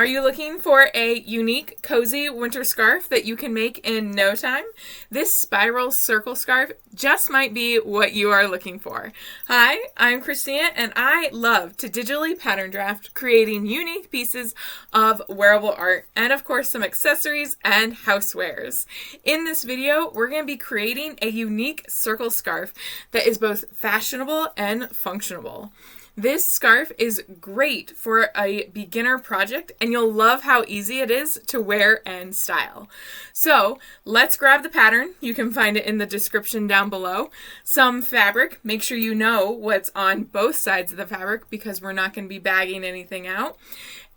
Are you looking for a unique, cozy winter scarf that you can make in no time? This spiral circle scarf just might be what you are looking for. Hi, I'm Christina, and I love to digitally pattern draft, creating unique pieces of wearable art, and of course some accessories and housewares. In this video, we're going to be creating a unique circle scarf that is both fashionable and functional. This scarf is great for a beginner project, and you'll love how easy it is to wear and style. So let's grab the pattern. You can find it in the description down below. Some fabric. Make sure you know what's on both sides of the fabric because we're not going to be bagging anything out.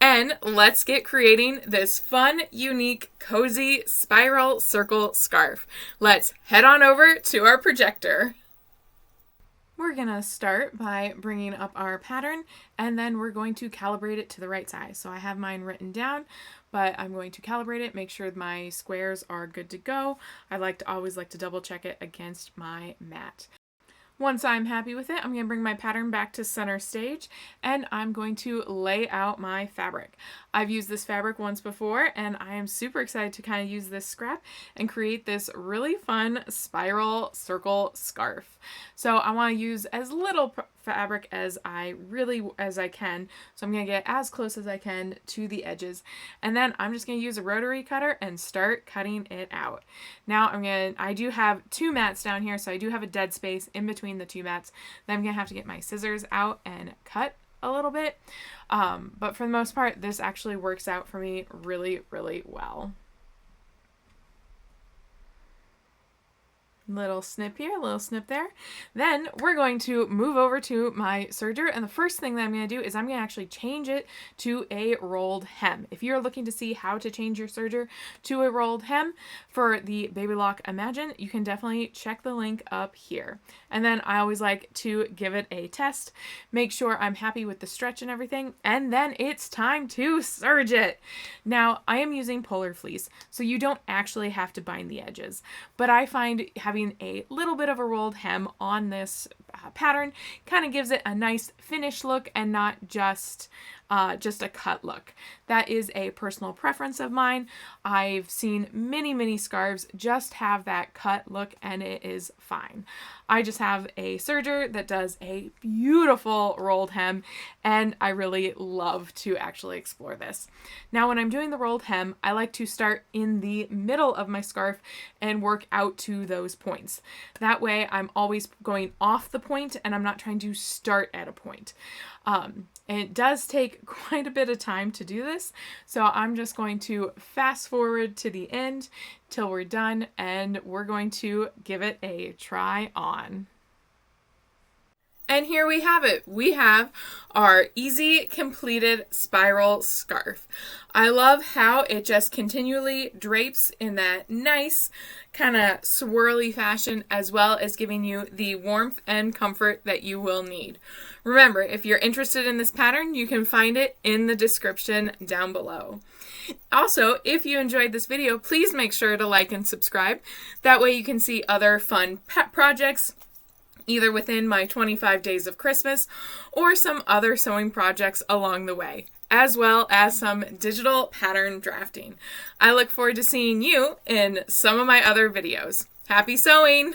And let's get creating this fun, unique, cozy spiral circle scarf. Let's head on over to our projector. We're going to start by bringing up our pattern, and then we're going to calibrate it to the right size. So I have mine written down, but I'm going to calibrate it, make sure my squares are good to go. I always like to double check it against my mat. Once I'm happy with it, I'm going to bring my pattern back to center stage, and I'm going to lay out my fabric. I've used this fabric once before, and I am super excited to kind of use this scrap and create this really fun spiral circle scarf. So I want to use as little fabric as I can. So I'm going to get as close as I can to the edges. And then I'm just going to use a rotary cutter and start cutting it out. Now I do have two mats down here, so I do have a dead space in between the two mats. Then I'm going to have to get my scissors out and cut a little bit. But for the most part, this actually works out for me really, really well. Little snip here, little snip there. Then we're going to move over to my serger, and the first thing that I'm going to do is I'm going to actually change it to a rolled hem. If you're looking to see how to change your serger to a rolled hem for the Baby Lock Imagine, you can definitely check the link up here. And then I always like to give it a test, make sure I'm happy with the stretch and everything, and then it's time to serge it. Now, I am using polar fleece, so you don't actually have to bind the edges, but I find having a little bit of a rolled hem on this pattern kind of gives it a nice finished look and not just a cut look. That is a personal preference of mine. I've seen many scarves just have that cut look, and it is fine. I just have a serger that does a beautiful rolled hem, and I really love to actually explore this. Now, when I'm doing the rolled hem, I like to start in the middle of my scarf and work out to those points. That way, I'm always going off the point, and I'm not trying to start at a point. And it does take quite a bit of time to do this, so I'm just going to fast forward to the end till we're done, and we're going to give it a try on. And here we have it. We have our easy completed spiral scarf. I love how it just continually drapes in that nice kind of swirly fashion, as well as giving you the warmth and comfort that you will need. Remember, if you're interested in this pattern, you can find it in the description down below. Also, if you enjoyed this video, please make sure to like and subscribe. That way you can see other fun pet projects, either within my 25 days of Christmas or some other sewing projects along the way, as well as some digital pattern drafting. I look forward to seeing you in some of my other videos. Happy sewing!